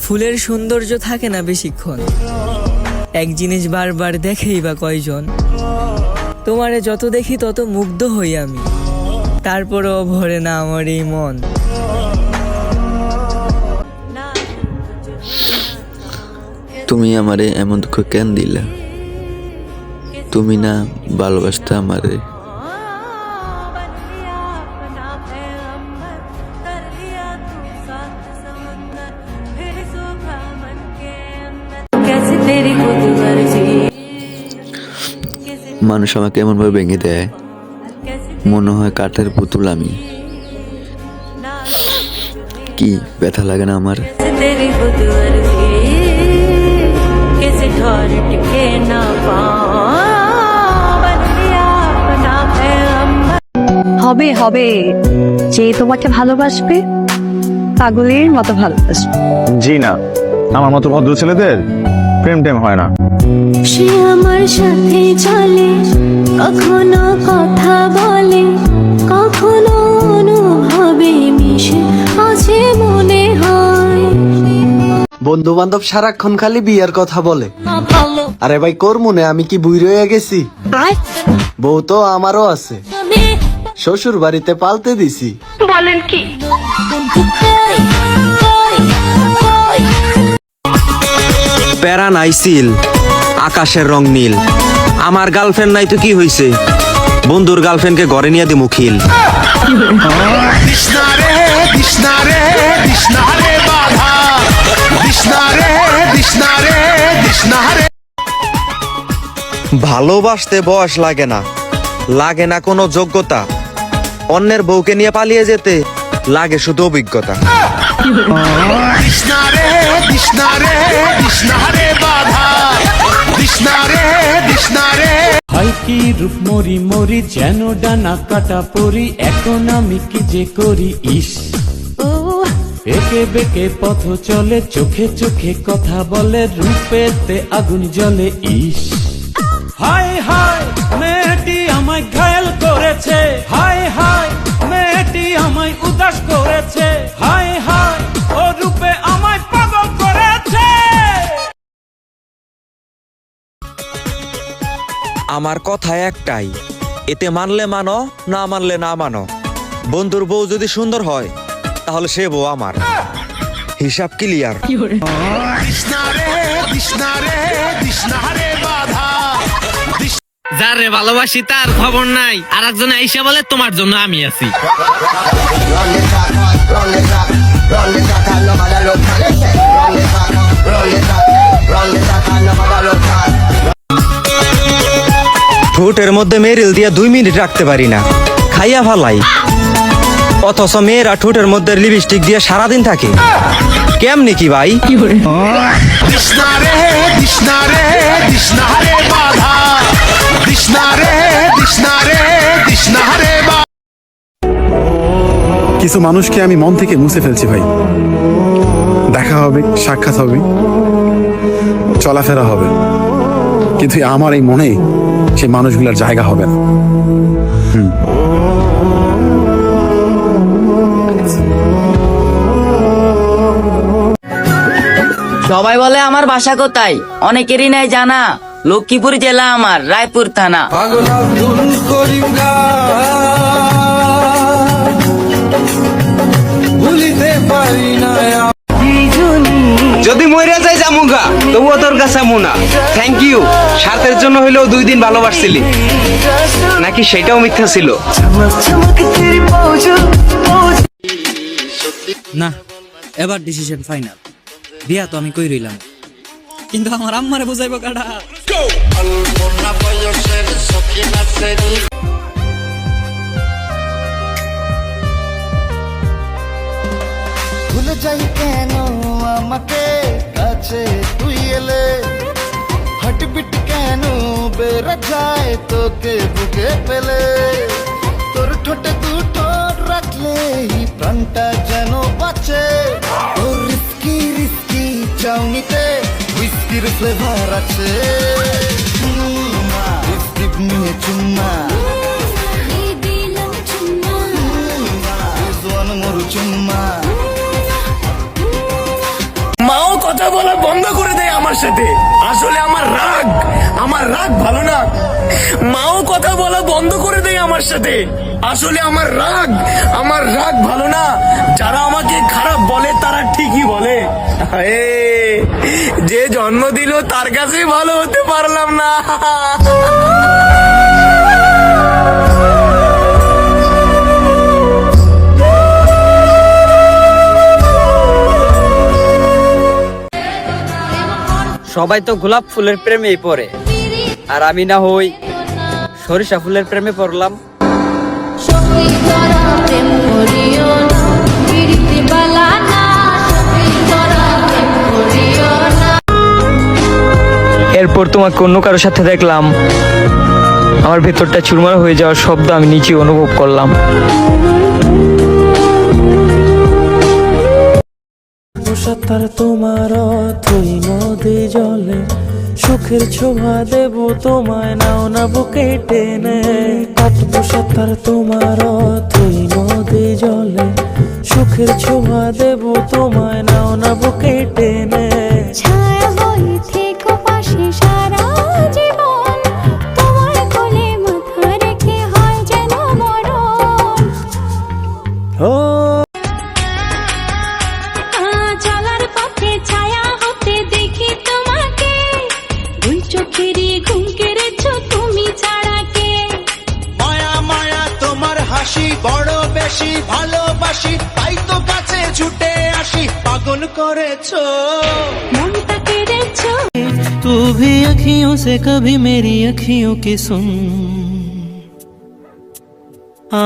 ফুলের সৌন্দর্য থাকে না বেশিক্ষণ, এক জিনিস বারবার দেখেই বা কয়জন। তোমারে যত দেখি তত মুগ্ধ হই আমি, তারপরেও ভরে না আমার এই মন। তুমি আমারে এমন দুঃখ কেন দিলা? তুমি না ভালোবাসতে আমারে? মানুষ আমাকে এমন ভাবে ভেঙে দেয়, মনে হয় কাঠের পুতুল আমি। কি ব্যথা লাগে না আমার? হবে হবে, যে তোমাকে ভালোবাসবে পাগলের মতো ভালোবাসবে। জি না, আমার মতো ভদ্র ছেলেদের প্রেম টেম হয় না। সে আমার সাথে চলে, কখনো কথা বলে, কখনো অনুভবে মিশে আছে মনে হয়। বন্ধু বান্ধব সারাক্ষণ খালি বিয়ের কথা বলে। আরে ভাই কোর মনে আমি কি বুড়ি হয়ে গেছি? বউ তো আমারও আছে, শ্বশুর বাড়িতে পালতে দিছি। বলেন কি? প্যারা নাই সিল, আকাশের রং নীল। আমার গার্লফ্রেন্ড নাই তো কি হইছে, বন্ধুর গার্লফ্রেন্ডকে ঘরে নিয়ে দি মুখিল। ভালোবাসতে বয়স লাগে না, লাগে না কোনো যোগ্যতা। অন্যের বউকে নিয়ে পালিয়ে যেতে লাগে শুধু অভিজ্ঞতা। হয় কি রূপ মরি মরি, যেন ডানা কাটা পরি, এখন আমি কি যে করি ইস। একে বেকে পথ চলে, চোখে চোখে কথা বলে, রূপেতে আগুন জ্বলে ইস। হায় হায় মেয়েটি আমায় ঘায়েল করেছে, হায় হায় মেয়েটি আমায় উদাস করেছে, হায় হায় ও রূপে আমায় পাগল করেছে। আমার কথা একটাই, এতে মানলে মানো, না মানলে না মানো। বন্ধুর বউ যদি সুন্দর হয় তাহলে সে বউ আমার, হিসাব ক্লিয়ার। যারে ভালোবাসি তার খবর নাই, আর একজন আইসা বলে তোমার জন্য আমি আছি। ঠোঁটের মধ্যে মেরিল দিয়ে 2 মিনিট রাখতে পারি না, খাইয়া ফালাই। অথচ মেয়েরা ঠোঁটের মধ্যে লিপস্টিক দিয়ে সারাদিন থাকে, কেমনি কি ভাই? কিছু মানুষকে আমি মন থেকে মুছে ফেলছি ভাই। দেখা হবে, সাক্ষাৎ হবে, চলাফেরা হবে, কিন্তু আমার এই মনে সেই মানুষগুলোর জায়গা হবে না। সবাই বলে আমার বাসা কোথায়, অনেকেরই নাই জানা। লক্ষ্মীপুর জেলা আমার, রায়পুর থানা। যদি মরে যাই জামুগা, তবুও তোর কাছে মুনা। থ্যাংক ইউ, স্বার্থের জন্য হইলেও 2 দিন ভালোবাসছিলি, নাকি সেটাও মিথ্যা ছিল? না, এবার ডিসিশন ফাইনাল। বিয়া তো আমি কই রইলাম, কিন্তু আমার আম্মারে বুঝাইবো কাটা। ভুলে যাই কেন আমাকে কাছে তুই এলে, হার্টবিট কেন বেড়ে যায় তোকে বুকে পেলে, তোর ঠোঁটে দুটো রাখলে প্রাণটা যেন বাঁচে। তোর রিস্কি রিস্কি চাউনিতে হুইস্কির ফ্লেভার আছে। বিস্কিট নিয়ে চুম্মা, মরু চুম্মা। মাও বলা বন্ধ করে দেয় আমার সাথে। আসলে আমার রাগ ভালো না। মাও কথা বলা বন্ধ করে দেয় আমার সাথে। আসলে আমার রাগ ভালো না। যারা আমাকে খারাপ বলে তারা ঠিকই বলে। যে জন্ম দিল তার কাছেই ভালো হতে পারলাম না। সবাই তো গোলাপ ফুলের প্রেমেই পড়ে, আর আমি না হই সরিষা ফুলের প্রেমে পড়লাম। এরপর তোমাকে অন্য কারোর সাথে দেখলাম, আমার ভেতরটা চুরমার হয়ে যাওয়ার শব্দ আমি নিচে অনুভব করলাম। সাঁতার তোমার অথই নদী জলে, সুখের ছোঁয়া দেব তোমায়, নাও না বুকে টেনে। কাটবো সাঁতার তোমার অথই নদী জলে, সুখের ছোঁয়া দেব তোমায়, নাও না বুকে টেনে। ছায়া হয়ে থেকো পাশে সারা জীবন, তোমার কোলে মাথা রেখে হয় যেন মরণ। ও চলার পথে ছায়া হতে দেখি তোমাকে, দুই চোখেরই ঘুম কেড়েছ তুমি ছাড়া কে। মায়া মায়া তোমার হাসি বড় বেশি ভালোবাসি, তাই তো কাছে ছুটে আসি, পাগল করেছো মনটা কেড়েছ। तू भी अखियों से कभी मेरी अखियों की सुन,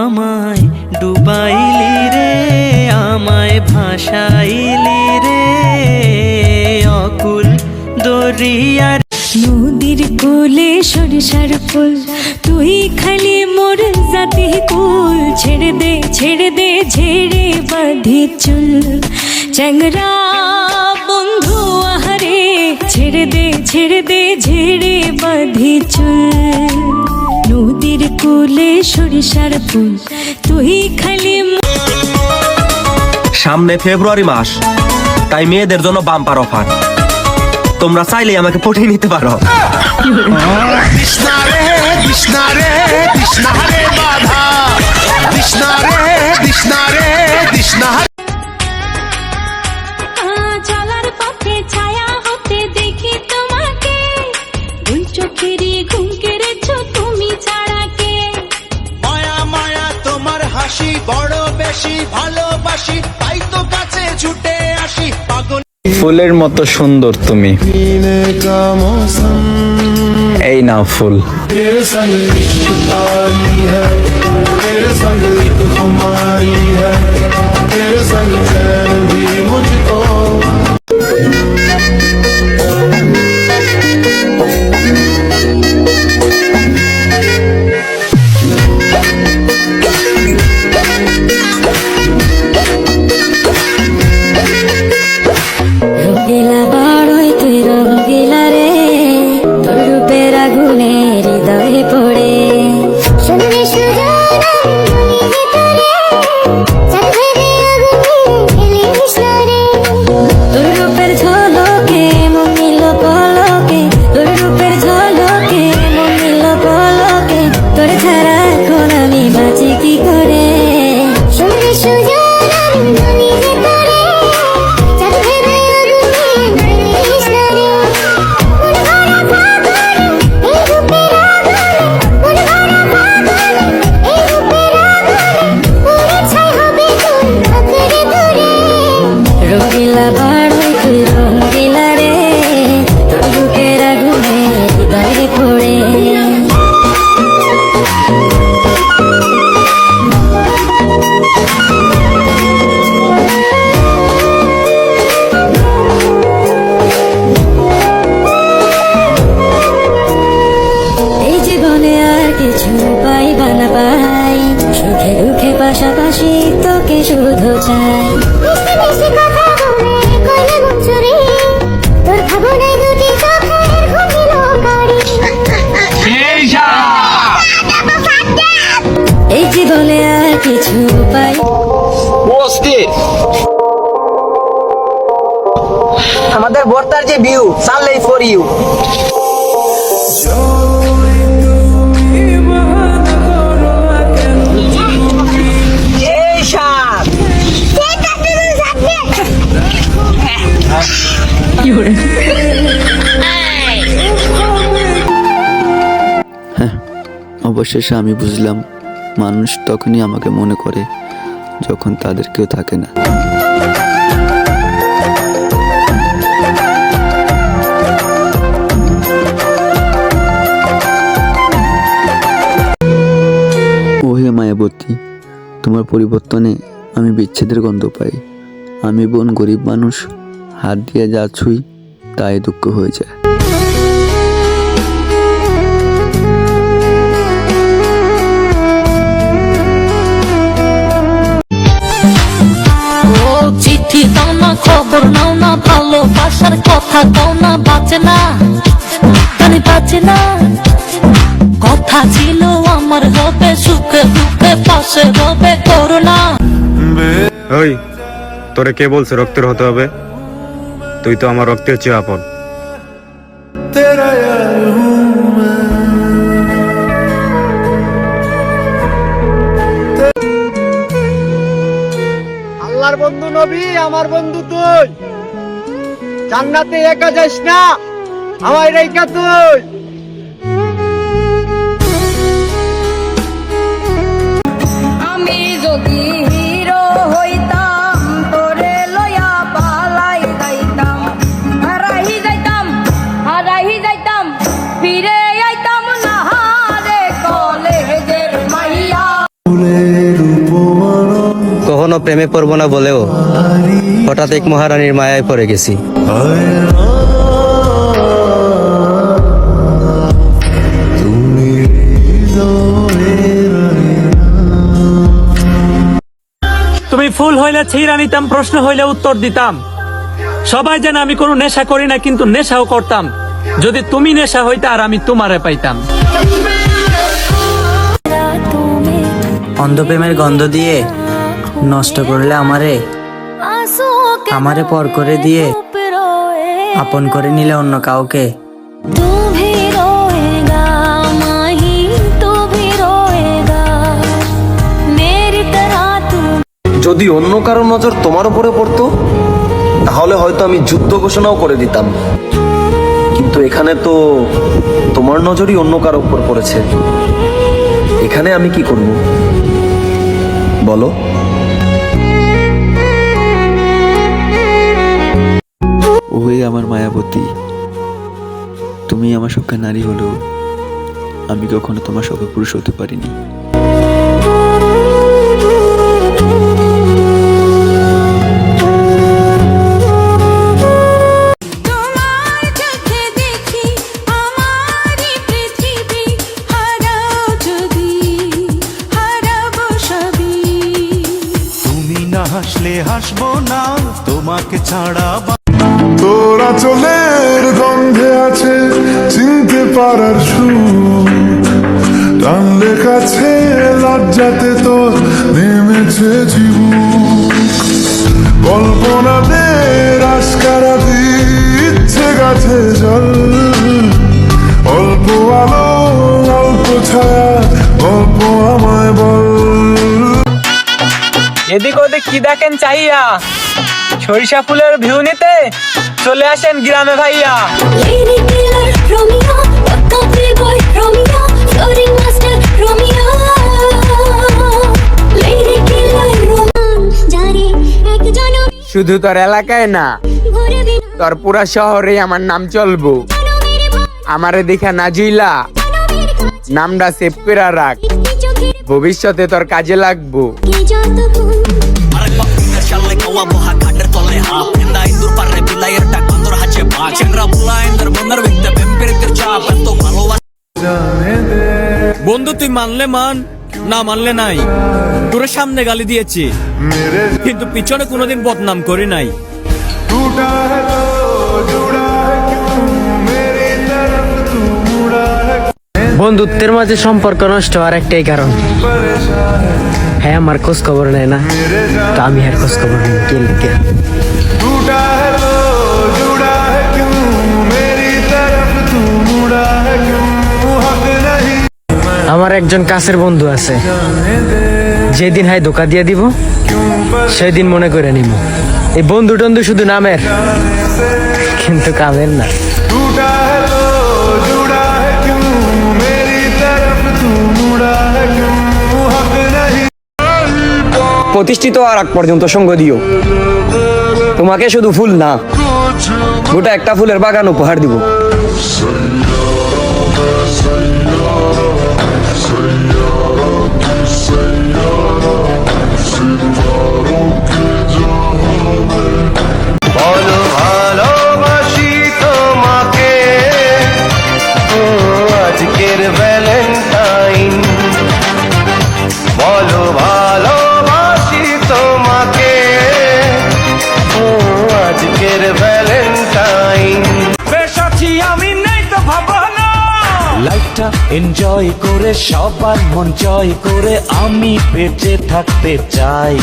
আমায় ডুবাইলি রে, আমায় ভাসাইলি রে, অকুল দরিয়ার। নদীর কোলে সরিষার ফুল, তুই খালি মোর জাতি কুল। ছেড়ে দে ঝেড়ে বাঁধি চুল, চ্যাংরা বন্ধু আহারে। ছেড়ে দে ঝেড়ে বাঁধি চুল। নদীর কোলে সরিষার ফুল, তুই খালি। সামনে ফেব্রুয়ারি মাস, তাই মেয়েদের জন্য বাম্পার অফার। তোমরা চাইলে আমাকে পটিয়ে নিতে পারো। কৃষ্ণা রে কৃষ্ণা রে কৃষ্ণা রে বাধা, কৃষ্ণা রে কৃষ্ণা রে কৃষ্ণা। চলার পথে ছায়া হতে দেখি তোমাকে, দুই চোখেরই ঘুম কেড়েছ তুমি ছাড়া কে। মায়া মায়া তোমার হাসি বড় বেশি ভালোবাসি, তাই তো কাছে ছুটে আসি, পাগল। ফুলের মতো সুন্দর তুমি, এই নাও ফুল। রঙিলা বাড়ই তুই রঙিলা রে, তোর রূপের আগুনে হৃদয়ে পড়ে। শুনলে তোর রূপের ঝলকে মমিল পলকে, তোর রূপের ঝলকে মমিল পলকে। তোর ছাড়া এখন আমি বাঁচি কি করে। শুনলে রঙিলা বাড়ই তুই রঙিলা রে, তোর বুকের আগুনে হৃদয়ে পড়ে। এই জীবনে আর কিছু পাইবা না পাই, সুখে দুঃখে পাশাপাশি তোকে শুধু চাই। তোর ভাবনায় দুটি চোখের ঘুমিল গাড়ি, আমাদের বর্তার যে ভিউ সানলাই ফর ইউ। হ্যাঁ, অবশেষে আমি বুঝলাম মানুষ তখনই আমাকে মনে করে যখন তাদের কেউ থাকে না। ওহে মায়াবতী, তোমার পরিবর্তনে আমি বিচ্ছেদের গন্ধ পাই। আমি বোন গরিব মানুষ, হাত দিয়ে যা ছুঁই তাই দুঃখ হয়ে যায়। চিঠি দাও না, খবর নাও না, ভালোবাসার কথা দাও না, বাঁচে না কানে বাঁচে না। কথা ছিল আমার হবে, সুখে দুঃখে পাশে হবে, করোনা। ওই তোরে কে বলছে রক্তের হতে হবে? তুই তো আমার রক্তের চেয়ে আপন। আল্লাহর বন্ধু নবী, আমার বন্ধু তুই। জান্নাতে একা যাস না, আমায় রেখা তুই। আমি যদি হিরো হইতাম, তোরে লয়া পালাই যাইতাম, হারাই যাইতাম, ফিরে আইতাম না রে কলেজের মাইয়া। কখনো প্রেমে পড়বো না বলেও হঠাৎ এক মহারানীর মায়ায় পড়ে গেছি। তুমি ফুল হইলে ছিঁড়া নিতাম, প্রশ্ন হইলে উত্তর দিতাম। সবাই জানে আমি কোনো নেশা করি না, কিন্তু নেশাও করতাম। যদি তুমি নেশা হইতা আর আমি তোমারে পাইতাম। অন্ধপ্রেমের গন্ধ দিয়ে নষ্ট করলে আমারে পর করে দিয়ে আপন করে নিলে অন্য কাউকে। যদি অন্য কারো নজর তোমার উপরে পড়তো তাহলে হয়তো আমি যুদ্ধ ঘোষণাও করে দিতাম, কিন্তু এখানে তো তোমার নজরই অন্য কারো উপর পড়েছে। এখানে আমি কি করব বলো? ওহে আমার মায়াবতী, তুমি আমার সখ্যা নারী হলেও আমি কখনো তোমার সখ্যা পুরুষ হতে পারিনি। হাসলে হাসবো না তোমাকে ছাড়া। তোরা চলের গন্ধে আছে চিনতে পারার সুখ, টানলে কাছে লজ্জাতে তোর নেমেছে জীবন। কল্পনাদের আস্কারা দিচ্ছে গাছে জল, অল্প আলো অল্প ছায়া অল্প আমায় বল। এদিক ওদিক কি দেখেন চাইয়া, সরিষা ফুলের ভিউ নিতে চলে আসেন গ্রামে ভাইয়া। শুধু তোর এলাকায় না, তোর পুরা শহরে আমার নাম চলবো। আমারে দেখা না জুইলা নামটা সেভ করে রাখ, ভবিষ্যতে তোর কাজে লাগবো। বন্ধু তুই মানলে মান, না মানলে নাই। তোর সামনে গালি দিয়েছি কিন্তু পিছনে কোনোদিন বদনাম করি নাই। বন্ধুত্বের মাঝে সম্পর্ক নষ্ট হওয়ার একটাই কারণ, হ্যাঁ আমার খোঁজ খবর নেয় না, তো আমি আর খোঁজ খবর নেই। আমার একজন কাছের বন্ধু আছে, যেদিন হাই ধোকা দিয়ে দিব সেদিন মনে করে নিব এই বন্ধু টন্ধু শুধু নামের, কিন্তু কামের না। टूटा है तो जुड़ा है क्यों, मेरी तरफ तू मुड़ा है क्यों, हक नहीं প্রতিষ্ঠিত আর আগ পর্যন্ত সঙ্গ দিও, তোমাকে শুধু ফুল না গোটা একটা ফুলের বাগান উপহার দিব। বলো ভালোবাসি তোমাকে, আজকের ভ্যালেন্টাইন। বলো ভালোবাসি তোমাকে, আজকের ভ্যালেন্টাইন। বেশ আছি আমি, নেই তো ভাবনা। লাইফটা এনজয় করে সবার মন জয় করে আমি বেঁচে থাকতে চাই।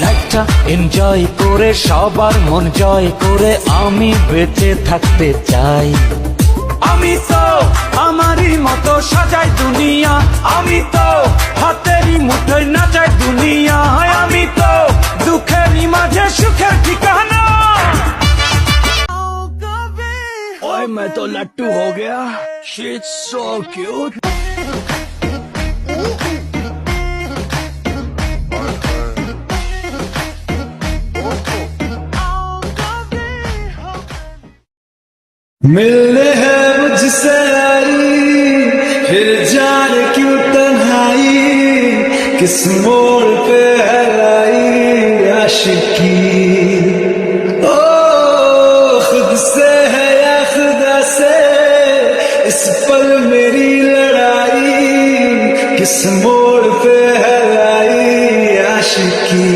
লাইফটা এনজয় করে সবার মন জয় করে আমি বেঁচে থাকতে চাই। আমি তো আমারই মতো সাজাই দুনিয়া, আমি তো হাতেরই মুঠোয় নাচাই দুনিয়া, আমি তো দুঃখেরই মাঝে সুখের ঠিকানা। ওই मैं तो लट्टू हो गया, she's so cute। मिलने है मुझसे आई, फिर जाने क्यों तन्हाई, किस मोड़ पे है लाई आशिकी। ओ खुद से है या खुदा से, इस पल मेरी लड़ाई, किस मोड़ पे है लाई आशिकी।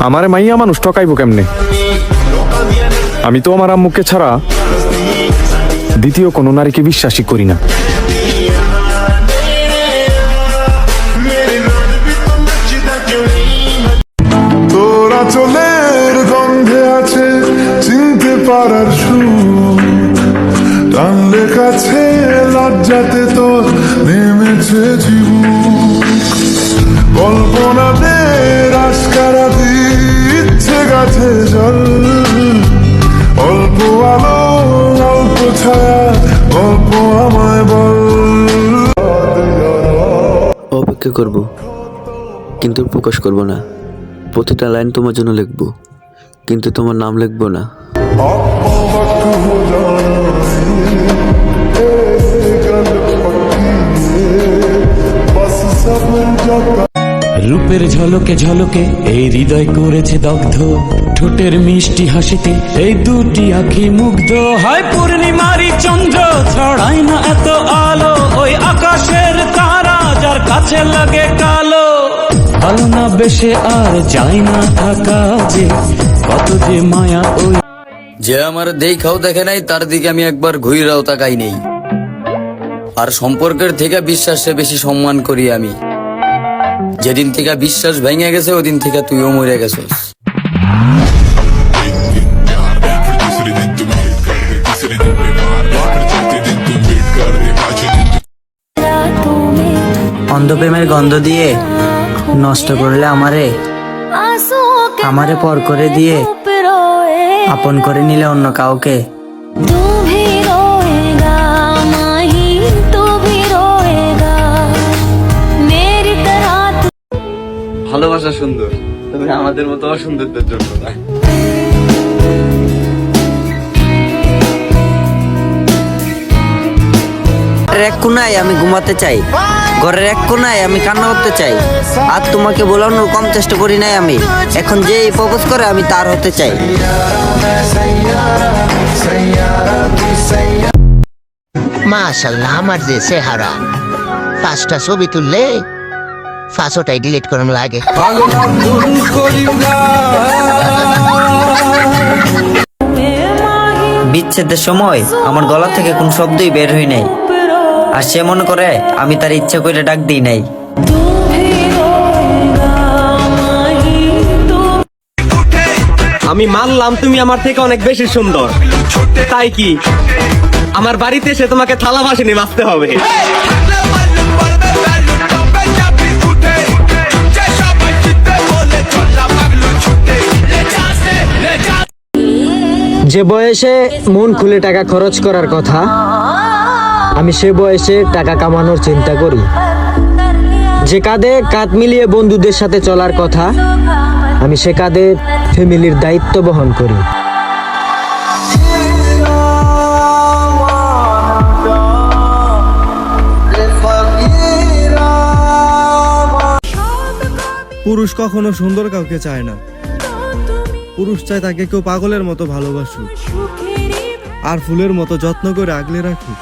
আমারে মাইয়া মানুষ ঠকাইবো কেমনে? আমি তো আমার আম্মুকে ছাড়া দ্বিতীয় কোনো নারীকে বিশ্বাসই করি না। তোরা চলের গন্ধে আছে চিনতে পারার সুর, টানলে কাছে লজ্জাতে তোর নেমেছে জীবন, কল্পনাদের আশকারা দিচ্ছে গাছে জল, অল্প আলো অল্প ছায়া অল্প আমায় বল। অপেক্ষা করব, কিন্তু প্রকাশ করব না। প্রতিটা লাইন তোমার জন্য লিখব, কিন্তু তোমার নাম লিখব না। রূপের ঝলকে ঝলকে এই হৃদয় করেছে দগ্ধ, ঠোঁটের মিষ্টি হাসিতে এই দুটি আঁখি মুগ্ধ। হয় পূর্ণিমারি চন্দ্র ছড়ায় না এত আলো, ওই আকাশের তারা যার কাছে লাগে কালো। ভালো না বেশে আর যায় না থাকা যে, কত যে মায়া ওই। যে আমার দেখাও দেখে নাই তার দিকে আমি একবার ঘুরাও তাকাই নেই। আর সম্পর্কের থেকে বিশ্বাসে বেশি সম্মান করি আমি। যেদিন থেকে বিশ্বাস ভেঙে গেছে ওদিন থেকে তুইও মরে গেছিস। অন্ধপ্রেমের গন্ধ দিয়ে নষ্ট করলে আমারে, আমারে পর করে দিয়ে আপন করে নিলে অন্য কাউকে। ভালোবাসা সুন্দর, তবে আমাদের মতো অসুন্দরদের জন্য না। ঘরের এক কোনায় আমি ঘুমাতে চাই, ঘরের এক কোনায় আমি কান্না করতে চাই। আর তোমাকে বোলানোর কম চেষ্টা করি নাই আমি, এখন যে প্রপোজ করে আমি তার হতে চাই। মাশাআল্লাহ, আমার যে চেহারা, 5টা ছবি তুললে 5টাই ডিলিট করার লাগে। বিচ্ছেদের সময় আমার গলা থেকে কোন শব্দই বের হই নাই, আর সে মনে করে আমি তার ইচ্ছা করে ডাক দিই নাই। আমি মানলাম তুমি আমার থেকে অনেক বেশি সুন্দর, তাই কি আমার বাড়িতে এসে তোমাকে থালা বাসে নিয়ে বাঁচতে হবে। যে বয়সে মন খুলে টাকা খরচ করার কথা, আমি সে বয়সে টাকা কামানোর চিন্তা করি। যে কাঁধে কাঁধ মিলিয়ে বন্ধুদের সাথে চলার কথা, আমি সে কাঁধে ফ্যামিলির দায়িত্ব বহন করি। পুরুষ কখনো সুন্দর কাউকে চায় না, পুরুষ চায় তাকে কেউ পাগলের মতো ভালোবাসুক আর ফুলের মতো যত্ন করে আগলে রাখুক।